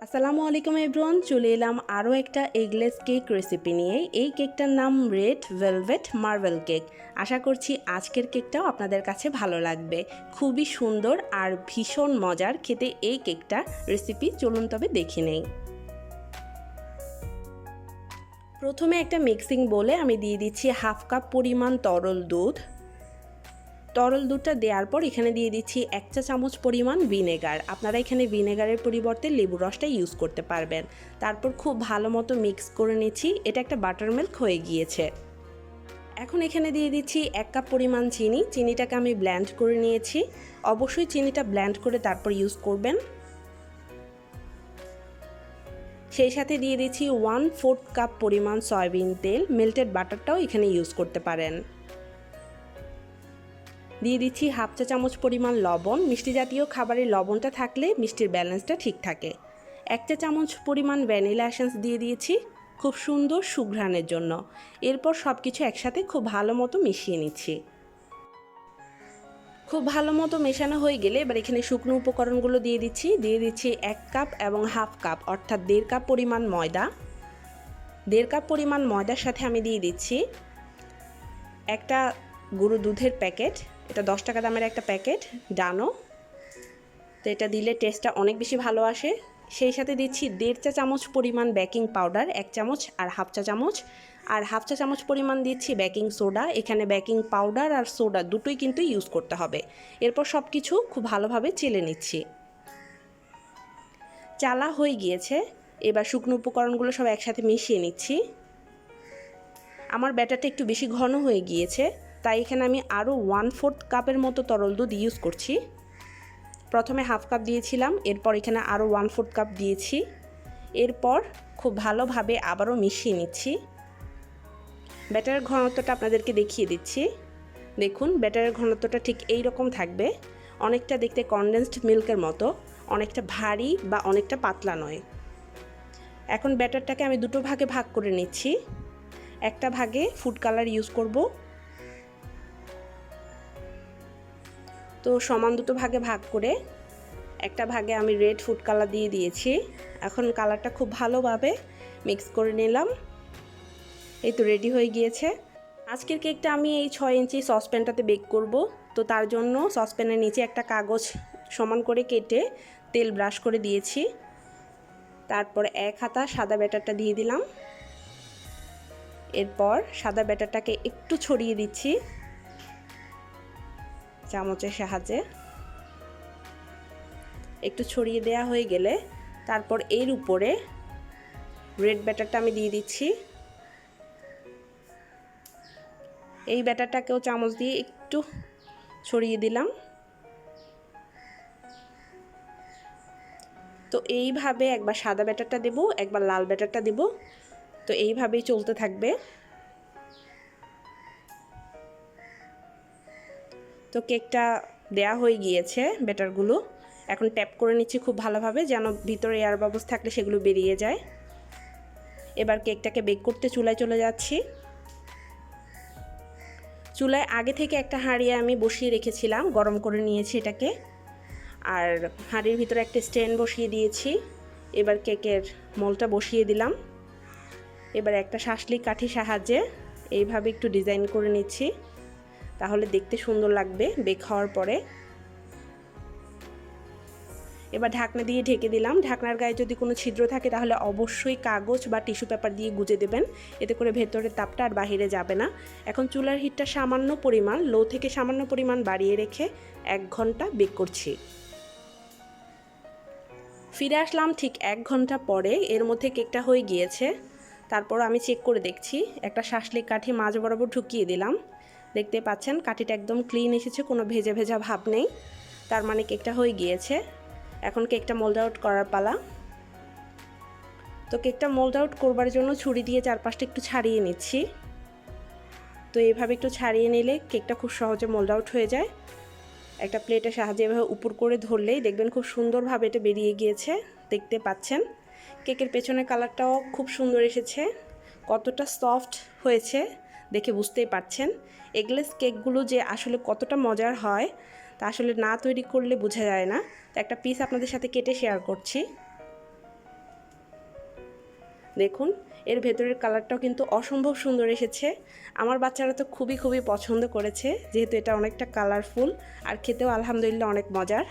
আসসালামু আলাইকুম এভরিওয়ান, চলে এলাম আরও একটা এগলেস কেক রেসিপি নিয়ে। এই কেকটার নাম রেড ভেলভেট মার্বেল কেক। আশা করছি আজকের কেকটাও আপনাদের কাছে ভালো লাগবে। খুবই সুন্দর আর ভীষণ মজার খেতে এই কেকটা রেসিপি। চলুন তবে দেখে নেই। প্রথমে একটা মিক্সিং বোলে আমি দিয়ে দিচ্ছি হাফ কাপ পরিমাণ তরল দুধ। তরল দুধটা দেওয়ার পর এখানে দিয়ে দিচ্ছি 1 চা চামচ পরিমাণ ভিনেগার। আপনারা এখানে ভিনেগারের পরিবর্তে লেবু রসটা ইউজ করতে পারবেন। তারপর খুব ভালো মতো মিক্স করে নিচ্ছি। এটা একটা বাটার মিল্ক হয়ে গিয়েছে। এখন এখানে দিয়ে দিচ্ছি 1 কাপ পরিমাণ চিনি। চিনিটাকে আমি ব্লেন্ড করে নিয়েছি। অবশ্যই চিনিটা ব্লেন্ড করে তারপর ইউজ করবেন। সেই সাথে দিয়ে দিচ্ছি 1/4 কাপ পরিমাণ সয়াবিন তেল। মেল্টেড বাটারটাও এখানে ইউজ করতে পারেন। দিয়ে দিচ্ছি হাফ চা চামচ পরিমাণ লবণ। মিষ্টি জাতীয় খাবারের লবণটা থাকলে মিষ্টির ব্যালেন্সটা ঠিক থাকে। 1 চা চামচ পরিমাণ ভ্যানিলা এসেন্স দিয়ে দিয়েছি খুব সুন্দর সুঘ্রাণের জন্য। এরপর সব কিছু একসাথে খুব ভালো মতো মিশিয়ে নিচ্ছি। খুব ভালো মতো মেশানো হয়ে গেলে এবার এখানে শুকনো উপকরণগুলো দিয়ে দিচ্ছি। 1 কাপ এবং হাফ কাপ অর্থাৎ 1.5 কাপ পরিমাণ ময়দা। 1.5 কাপ পরিমাণ ময়দার সাথে আমি দিয়ে দিচ্ছি একটা গুঁড়ো দুধের প্যাকেট। এটা 10 টাকা দামের একটা প্যাকেট, ডানো। তো এটা দিলে টেস্টটা অনেক বেশি ভালো আসে। সেই সাথে দিচ্ছি 1.5 চা চামচ পরিমাণ বেকিং পাউডার, 1 চামচ আর হাফ চা চামচ। আর হাফ চা চামচ পরিমাণ দিচ্ছি বেকিং সোডা। এখানে বেকিং পাউডার আর সোডা দুটোই কিন্তু ইউজ করতে হবে। এরপর সব কিছু খুব ভালোভাবে চেলে নিচ্ছি। চালা হয়ে গিয়েছে। এবার শুকনো উপকরণগুলো সব একসাথে মিশিয়ে নিচ্ছি। আমার ব্যাটারটা একটু বেশি ঘন হয়ে গিয়েছে, তাই এখানে আমি আরও 1/4 কাপের মতো তরল দুধ ইউজ করছি। প্রথমে হাফ কাপ দিয়েছিলাম, এরপর এখানে আরও 1/4 কাপ দিয়েছি। এরপর খুব ভালোভাবে আবারও মিশিয়ে নিচ্ছি। ব্যাটারের ঘনত্বটা আপনাদেরকে দেখিয়ে দিচ্ছি। দেখুন, ব্যাটারের ঘনত্বটা ঠিক এই রকম থাকবে। অনেকটা দেখতে কনডেন্সড মিল্কের মতো, অনেকটা ভারী বা অনেকটা পাতলা নয়। এখন ব্যাটারটাকে আমি দুটো ভাগে ভাগ করে নিচ্ছি। একটা ভাগে ফুড কালার ইউজ করব। তো সমান দুটো ভাগে ভাগ করে একটা ভাগে আমি রেড ফুড কালার দিয়ে দিয়েছি। এখন কালারটা খুব ভালোভাবে মিক্স করে নিলাম। এই তো রেডি হয়ে গিয়েছে। আজকের কেকটা আমি এই 6 ইঞ্চি সসপ্যানটাতে বেক করব। তো তার জন্য সসপ্যানের নিচে একটা কাগজ সমান করে কেটে তেল ব্রাশ করে দিয়েছি। তারপর 1 হাতা সাদা ব্যাটারটা দিয়ে দিলাম। এরপর সাদা ব্যাটারটাকে একটু ছড়িয়ে দিচ্ছি চামচের সাহায্যে। একটু ছড়িয়ে দেওয়া হয়ে গেলে তারপর এর উপরে রেড ব্যাটারটা আমি দিয়ে দিচ্ছি। এই ব্যাটারটাকেও চামচ দিয়ে একটু ছড়িয়ে দিলাম। তো এইভাবে একবার সাদা ব্যাটারটা দেব, একবার লাল ব্যাটারটা দেব। তো এইভাবেই চলতে থাকবে। তো কেকটা দেয়া হয়ে গিয়েছে ব্যাটারগুলো। এখন ট্যাপ করে নিচ্ছি খুব ভালোভাবে, যেন ভিতরে এয়ার বাবলস থাকলে সেগুলো বেরিয়ে যায়। এবার কেকটাকে বেক করতে চুলায় চলে যাচ্ছি। চুলায় আগে থেকে একটা হাঁড়ি আমি বসিয়ে রেখেছিলাম, গরম করে নিয়েছি এটাকে। আর হাঁড়ির ভিতরে একটা স্ট্যান্ড বসিয়ে দিয়েছি। এবার কেকের মোলটা বসিয়ে দিলাম। এবার একটা শাঁসলি কাঠি সাহায্যে এইভাবে একটু ডিজাইন করে নিচ্ছি, তাহলে দেখতে সুন্দর লাগবে বেক হওয়ার পরে। এবার ঢাকনা দিয়ে ঢেকে দিলাম। ঢাকনার গায়ে যদি কোনো ছিদ্র থাকে তাহলে অবশ্যই কাগজ বা টিস্যু পেপার দিয়ে গুজে দেবেন, এতে করে ভেতরের তাপটা আর বাহিরে যাবে না। এখন চুলার হিটটা সামান্য পরিমাণ লো থেকে সামান্য পরিমাণ বাড়িয়ে রেখে 1 ঘন্টা বেক করছি। ফিরে আসলাম ঠিক 1 ঘন্টা পরে। এর মধ্যে কেকটা হয়ে গিয়েছে। তারপর আমি চেক করে দেখছি। একটা শাঁসলি কাঠি মাঝ বরাবর ঢুকিয়ে দিলাম। দেখতে পাচ্ছেন কাঠিটা একদম ক্লিন এসেছে, কোনো ভেজা ভেজা ভাব নেই। তার মানে কেকটা হয়ে গিয়েছে। এখন কেকটা মোল্ড আউট করার পালা। তো কেকটা মোল্ড আউট করবার জন্য ছুরি দিয়ে চারপাশটা একটু ছাড়িয়ে নিচ্ছি। তো এইভাবে একটু ছাড়িয়ে নিলে কেকটা খুব সহজে মোল্ড আউট হয়ে যায়। একটা প্লেটের সাহায্যে এভাবে উপর করে ধরলেই দেখবেন খুব সুন্দরভাবে এটা বেরিয়ে গিয়েছে। দেখতে পাচ্ছেন কেকের পেছনের কালারটাও খুব সুন্দর এসেছে। কতটা সফট হয়েছে দেখে বুঝতেই পারছেন। এগলেস কেকগুলো যে আসলে কতটা মজার হয় তা আসলে না তৈরি করলে বোঝা যায় না। তো একটা পিস আপনাদের সাথে কেটে শেয়ার করছি। দেখুন এর ভেতরের কালারটাও কিন্তু অসম্ভব সুন্দর এসেছে। আমার বাচ্চারা তো খুবই পছন্দ করেছে, যেহেতু এটা অনেকটা কালারফুল আর খেতেও আলহামদুলিল্লাহ অনেক মজার।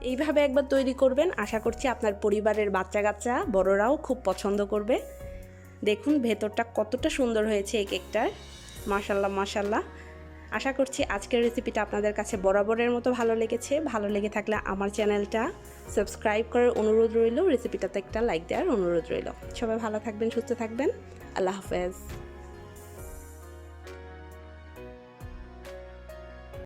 এইভাবে একবার তৈরি করবেন, আশা করছি আপনার পরিবারের বাচ্চা কাচ্চা বড়রাও খুব পছন্দ করবে। দেখুন ভেতরটা কতটা সুন্দর হয়েছে এই কেকটার, মাশাল্লাহ মাশাল্লাহ। আশা করছি আজকের রেসিপিটা আপনাদের কাছে বরাবরের মতো ভালো লেগেছে। ভালো লেগে থাকলে আমার চ্যানেলটা সাবস্ক্রাইব করার অনুরোধ রইল, রেসিপিটাতে একটা লাইক দেওয়ার অনুরোধ রইল। সবাই ভালো থাকবেন, সুস্থ থাকবেন, আল্লাহ হাফেজ।